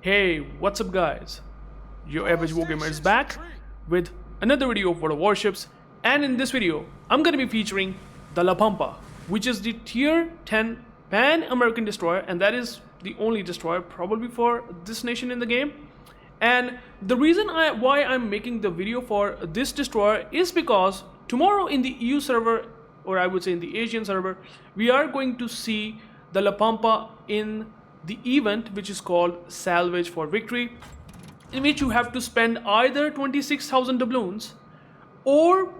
Hey, what's up guys? UrAvgWarGamer is back with another video for the Warships, and in this video I'm going to be featuring the La Pampa, which is the tier 10 Pan-American destroyer, and that is the only destroyer probably for this nation in the game. And the reason why I'm making the video for this destroyer is because tomorrow in the EU server, or I would say in the Asian server, we are going to see the La Pampa in the event which is called Salvage for Victory, in which you have to spend either 26,000 doubloons or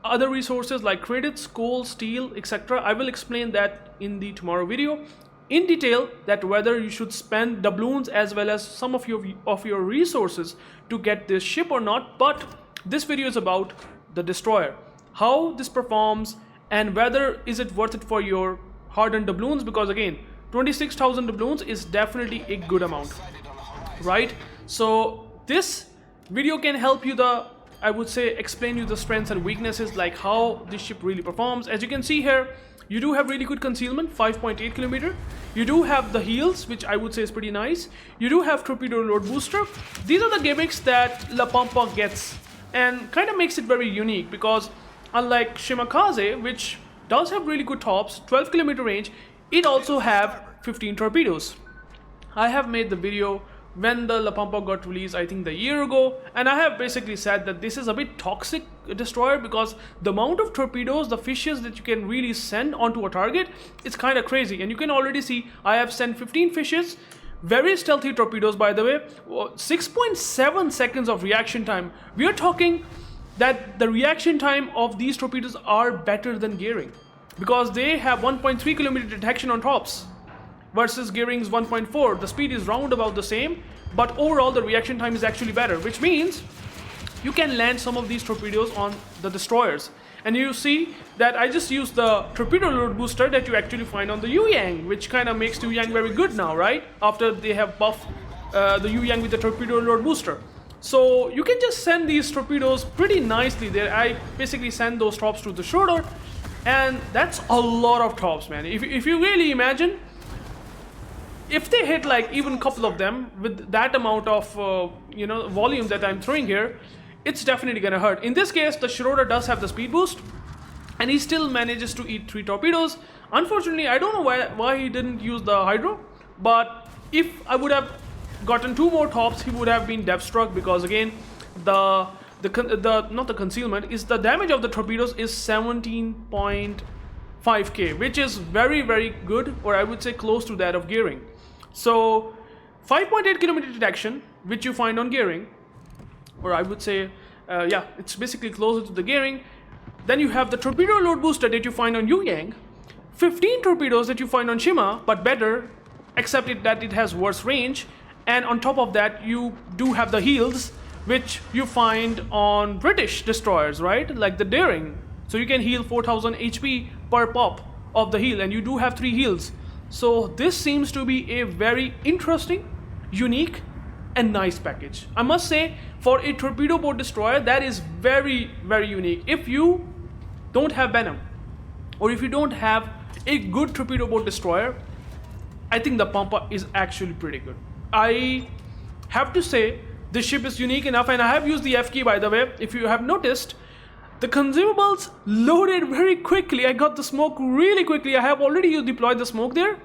other resources like credits, coal, steel, etc. I will explain that in the tomorrow video in detail, that whether you should spend doubloons as well as some of your resources to get this ship or not. But this video is about the destroyer, how this performs, and whether is it worth it for your hard-earned doubloons, because again 26,000 doubloons is definitely a good amount, right? So this video can help you I would say explain you the strengths and weaknesses, like how this ship really performs. As you can see here, you do have really good concealment, 5.8 kilometer. You do have the heals, which I would say is pretty nice. You do have torpedo load booster. These are the gimmicks that La Pampa gets and kind of makes it very unique, because unlike Shimakaze, which does have really good tops, 12 kilometer range, it also have 15 torpedoes. I have made the video when the La Pampa got released, I think the year ago, and I have basically said that this is a bit toxic destroyer because the amount of torpedoes, the fishes that you can really send onto a target, it's kind of crazy. And you can already see I have sent 15 fishes, very stealthy torpedoes by the way, 6.7 seconds of reaction time. We are talking that the reaction time of these torpedoes are better than gearing, because they have 1.3 kilometer detection on tops versus gearing's 1.4. The speed is round about the same, but overall the reaction time is actually better, which means you can land some of these torpedoes on the destroyers. And you see that I just used the torpedo load booster that you actually find on the UrAvg, which kind of makes the UrAvg very good now, right? After they have buffed the UrAvg with the torpedo load booster. So you can just send these torpedoes pretty nicely there. I basically send those tops to the shoulder, and that's a lot of tops, man. If you really imagine, if they hit like even a couple of them with that amount of volume that I'm throwing here, it's definitely gonna hurt. In this case, the Schroeder does have the speed boost, and he still manages to eat 3 torpedoes. Unfortunately, I don't know why he didn't use the Hydro, but if I would have gotten 2 more tops, he would have been depth struck, because again not the concealment is the damage of the torpedoes is 17.5k, which is very, very good, or I would say close to that of gearing. So 5.8 kilometer detection, which you find on gearing, or I would say yeah, it's basically closer to the gearing. Then you have the torpedo load booster that you find on UrAvg, 15 torpedoes that you find on Shima, but better, except that it has worse range. And on top of that, you do have the heals, which you find on British destroyers, right? Like the Daring. So you can heal 4000 HP per pop of the heal, and you do have 3 heals. So this seems to be a very interesting, unique, and nice package. I must say, for a torpedo boat destroyer, that is very, very unique. If you don't have Venom, or if you don't have a good torpedo boat destroyer, I think the Pampa is actually pretty good. I have to say, this ship is unique enough, and I have used the F key, by the way. If you have noticed, the consumables loaded very quickly. I got the smoke really quickly. I have already deployed the smoke there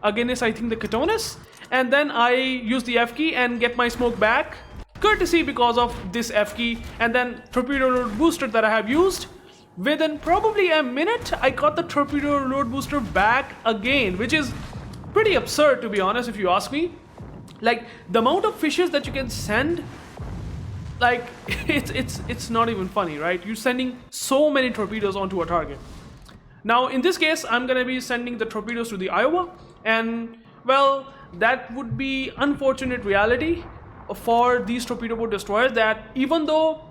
against, I think, the Katonis, and then I use the F key and get my smoke back, courtesy because of this F key. And then torpedo load booster that I have used, within probably a minute I got the torpedo load booster back again, which is pretty absurd, to be honest, if you ask me. Like the amount of fishes that you can send, like it's not even funny, right? You're sending so many torpedoes onto a target. Now in this case, I'm gonna be sending the torpedoes to the Iowa, and well, that would be unfortunate reality for these torpedo boat destroyers, that even though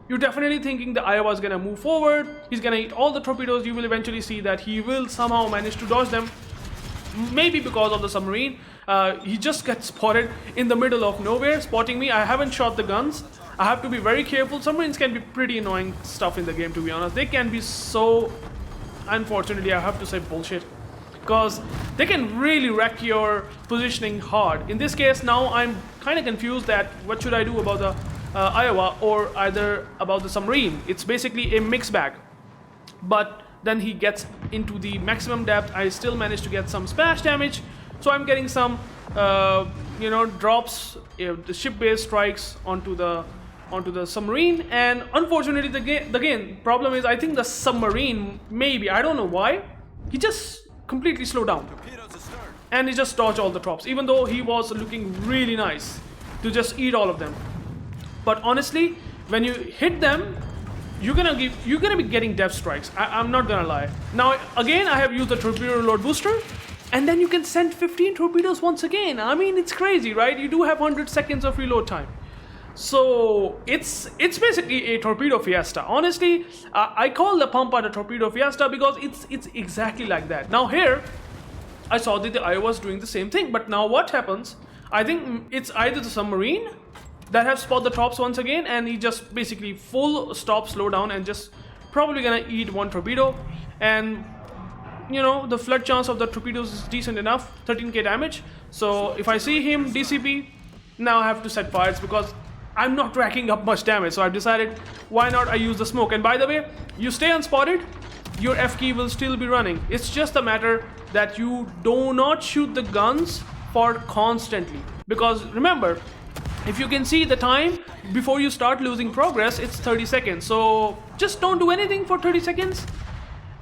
you're definitely thinking the Iowa is gonna move forward, he's gonna eat all the torpedoes, you will eventually see that he will somehow manage to dodge them. Maybe because of the submarine. He just gets spotted in the middle of nowhere, spotting me. I haven't shot the guns. I have to be very careful. Submarines can be pretty annoying stuff in the game, to be honest. They can be so, unfortunately, I have to say, bullshit. because they can really wreck your positioning hard. In this case, now I'm kind of confused that what should I do about the Iowa or either about the submarine. It's basically a mixed bag. But then he gets into the maximum depth. I still managed to get some splash damage, so I'm getting some drops, the ship-based strikes onto the submarine. And unfortunately, the problem is, I think the submarine, maybe, I don't know why, he just completely slowed down and he just dodged all the drops, even though he was looking really nice to just eat all of them. But honestly, when you hit them, you're gonna be getting depth strikes. I'm not gonna lie. Now again, I have used the torpedo reload booster, and then you can send 15 torpedoes once again. I mean, it's crazy, right? You do have 100 seconds of reload time. So it's basically a torpedo fiesta. Honestly, I call the Pampa the torpedo fiesta because it's exactly like that. Now here, I saw that the Iowa was doing the same thing, but now what happens? I think it's either the submarine that have spot the drops once again, and he just basically full stop, slow down, and just probably gonna eat one torpedo. And the flood chance of the torpedoes is decent enough, 13k damage. So if I see him DCP, now I have to set fires because I'm not racking up much damage. So I've decided, why not I use the smoke. And by the way, you stay unspotted, your F key will still be running. It's just a matter that you do not shoot the guns for constantly, because remember, if you can see the time before you start losing progress, it's 30 seconds. So just don't do anything for 30 seconds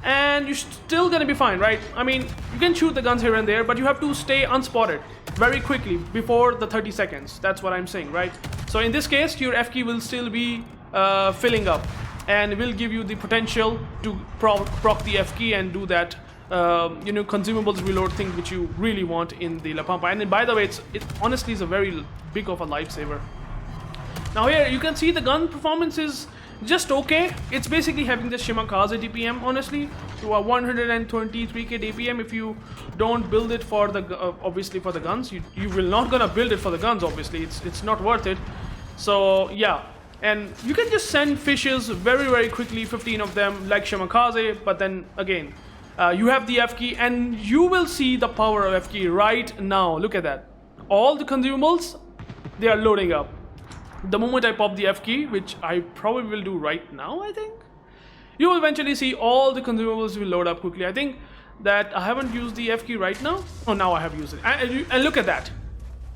and you're still gonna be fine, right? I mean, you can shoot the guns here and there, but you have to stay unspotted very quickly before the 30 seconds. That's what I'm saying, right? So in this case, your F key will still be filling up and will give you the potential to proc the F key and do that consumables reload thing which you really want in the La Pampa. And by the way, it honestly is a very big of a lifesaver. Now here you can see the gun performance is just okay. It's basically having the Shimakaze DPM, honestly, to a 123k DPM. If you don't build it for the obviously for the guns, you will not gonna build it for the guns. Obviously, it's not worth it. So yeah, and you can just send fishes very quickly, 15 of them like Shimakaze. But then again, you have the F key, and you will see the power of F key right now. Look at that. All the consumables, they are loading up. The moment I pop the F key, which I probably will do right now, I think, you will eventually see all the consumables will load up quickly. I think that I haven't used the F key right now. Oh, now I have used it. And look at that.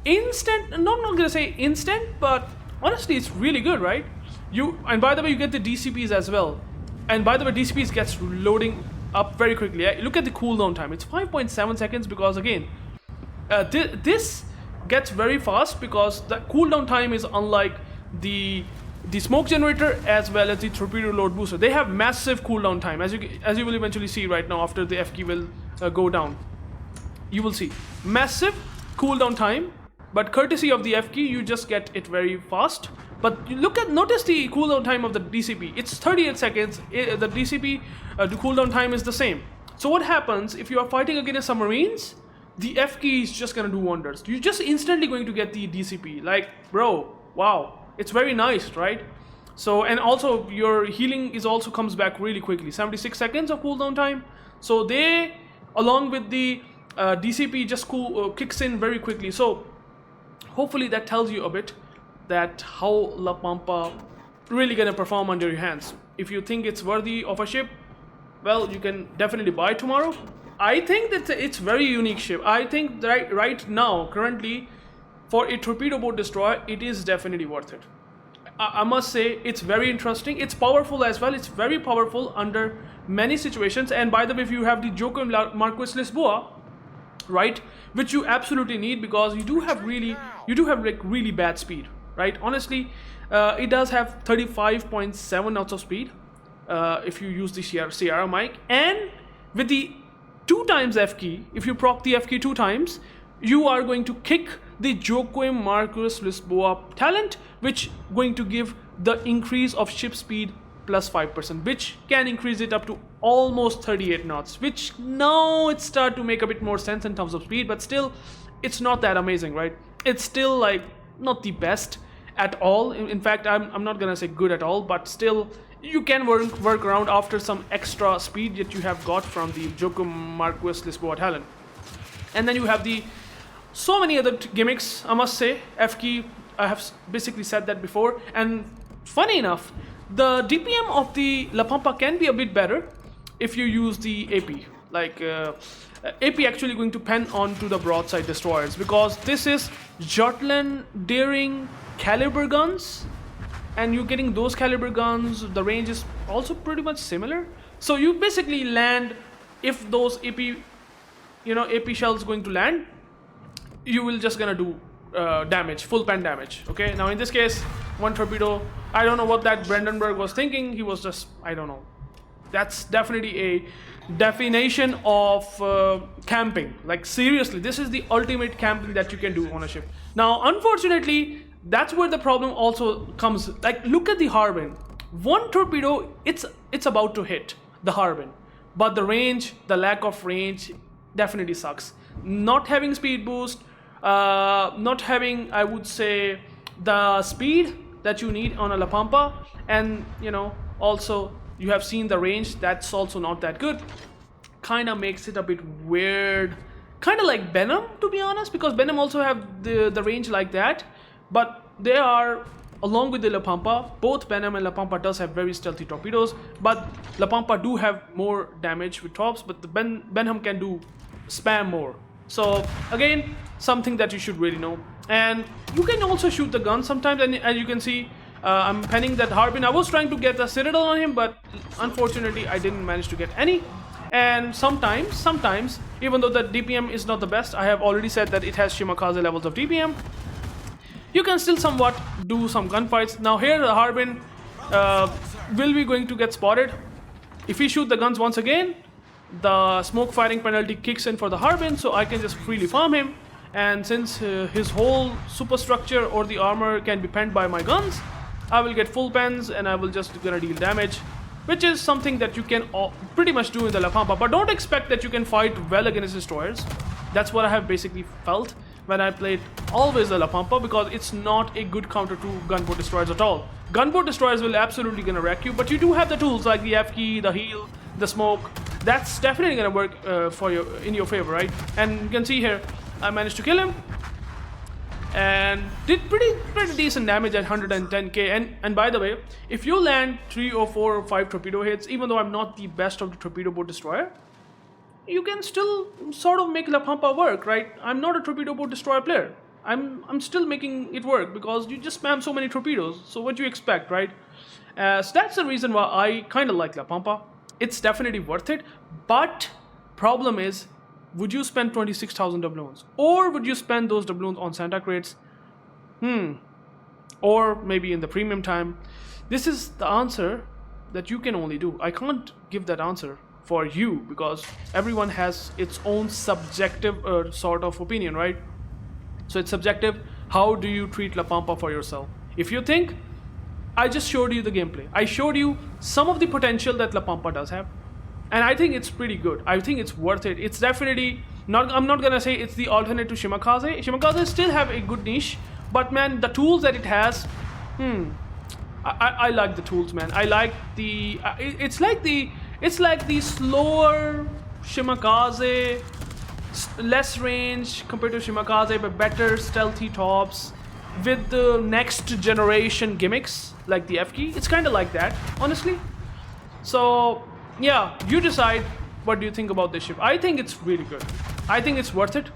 Instant, no, I'm not going to say instant, but honestly, it's really good, right? And by the way, you get the DCPs as well. And by the way, DCPs gets loading up very quickly. Look at the cooldown time. It's 5.7 seconds because again, this gets very fast because the cooldown time is unlike the smoke generator as well as the torpedo load booster. They have massive cooldown time, as you will eventually see right now after the F key will go down. You will see massive cooldown time, but courtesy of the F key, you just get it very fast. But notice the cooldown time of the DCP. It's 38 seconds. The DCP the cooldown time is the same. So what happens if you are fighting against submarines? The F key is just gonna do wonders. You're just instantly going to get the DCP. Like, bro, wow, it's very nice, right? So, and also your healing also comes back really quickly. 76 seconds of cooldown time. So they, along with the DCP, just kicks in very quickly. So hopefully that tells you a bit that how La Pampa really gonna perform under your hands. If you think it's worthy of a ship, well, you can definitely buy it tomorrow. I think that it's very unique ship. I think that right now, currently, for a torpedo boat destroyer, it is definitely worth it. I must say, it's very interesting. It's powerful as well. It's very powerful under many situations. And by the way, if you have the Joaquim Marquis Lisboa, right, which you absolutely need because you do have like really bad speed, right? Honestly, it does have 35.7 knots of speed if you use the Sierra mic, and with the 2 times F key, if you proc the F key 2 times, you are going to kick the Joaquim Marquis Lisboa talent, which going to give the increase of ship speed plus 5%, which can increase it up to almost 38 knots, which now it start to make a bit more sense in terms of speed, but still, it's not that amazing, right? It's still like not the best. at all. In fact, I'm not gonna say good at all, but still you can work around after some extra speed that you have got from the Jokum Marquis Lisboa talent. And then you have the so many other gimmicks, I must say. F key, I have basically said that before. And funny enough, the DPM of the La Pampa can be a bit better if you use the AP. Like AP actually going to pen onto the broadside destroyers, because this is Jutland Daring caliber guns, and you're getting those caliber guns. The range is also pretty much similar. So you basically land, if those AP, AP shells going to land, you will just gonna do damage, full pen damage. Okay, now in this case, one torpedo, I don't know what that Brandenburg was thinking. He was just, I don't know. That's definitely a definition of camping. Like seriously, this is the ultimate camping that you can do on a ship. Now unfortunately, that's where the problem also comes. Like, look at the Harbin. One torpedo, it's about to hit the Harbin, but the range, the lack of range definitely sucks. Not having speed boost, not having, I would say, the speed that you need on a La Pampa, and also you have seen the range, that's also not that good. Kind of makes it a bit weird, kind of like Benham, to be honest, because Benham also have the range like that, but they are, along with the La Pampa, both Benham and La Pampa does have very stealthy torpedoes, but La Pampa do have more damage with tops, but the Benham can do spam more. So again, something that you should really know. And you can also shoot the gun sometimes, and as you can see, I'm penning that Harbin. I was trying to get the Citadel on him, but unfortunately I didn't manage to get any. And sometimes, even though the DPM is not the best, I have already said that it has Shimakaze levels of DPM, you can still somewhat do some gunfights. Now here the Harbin will be going to get spotted. If we shoot the guns once again, the smoke firing penalty kicks in for the Harbin, so I can just freely farm him. And since his whole superstructure or the armor can be penned by my guns, I will get full pens and I will just gonna deal damage, which is something that you can pretty much do in the La Pampa. But don't expect that you can fight well against destroyers. That's what I have basically felt when I played always the La Pampa, because it's not a good counter to gunboat destroyers at all. Gunboat destroyers will absolutely gonna wreck you, but you do have the tools like the F key, the heal, the smoke. That's definitely gonna work in your favor, right? And you can see here, I managed to kill him and did pretty decent damage at 110k. And by the way, if you land 3 or 4 or 5 torpedo hits, even though I'm not the best of the torpedo boat destroyer, you can still sort of make La Pampa work, right? I'm not a torpedo boat destroyer player. I'm still making it work because you just spam so many torpedoes. So what do you expect, right? So that's the reason why I kind of like La Pampa. It's definitely worth it, but problem is, would you spend 26,000 doubloons, or would you spend those doubloons on Santa crates? Or maybe in the premium time? This is the answer that you can only do. I can't give that answer for you because everyone has its own subjective sort of opinion, right? So it's subjective. How do you treat La Pampa for yourself? If you think, I just showed you the gameplay. I showed you some of the potential that La Pampa does have, and I think it's pretty good. I think it's worth it. It's definitely not, I'm not gonna say it's the alternate to Shimakaze. Shimakaze still have a good niche, but man, the tools that it has, I like the tools, man. I like the, it's like the slower Shimakaze, less range compared to Shimakaze, but better stealthy tops with the next generation gimmicks like the F key. It's kind of like that, honestly. So yeah, you decide what do you think about this ship. I think it's really good. I think it's worth it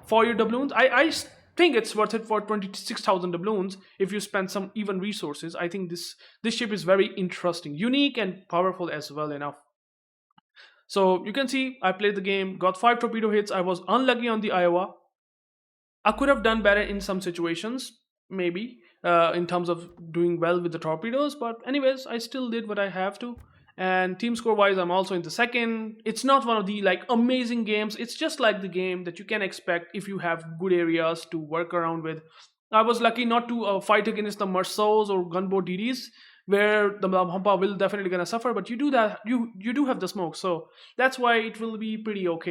for your doubloons. I think it's worth it for 26,000 doubloons if you spend some even resources. I think this ship is very interesting, unique and powerful as well enough. So you can see I played the game, got 5 torpedo hits. I was unlucky on the Iowa. I could have done better in some situations, maybe, in terms of doing well with the torpedoes. But anyways, I still did what I have to. And team score wise, I'm also in the second. It's not one of the like amazing games. It's just like the game that you can expect if you have good areas to work around with. I was lucky not to fight against the Merceaus or gunboat DDs, where the Pampa will definitely gonna suffer. But you do that, you do have the smoke, so that's why it will be pretty okay.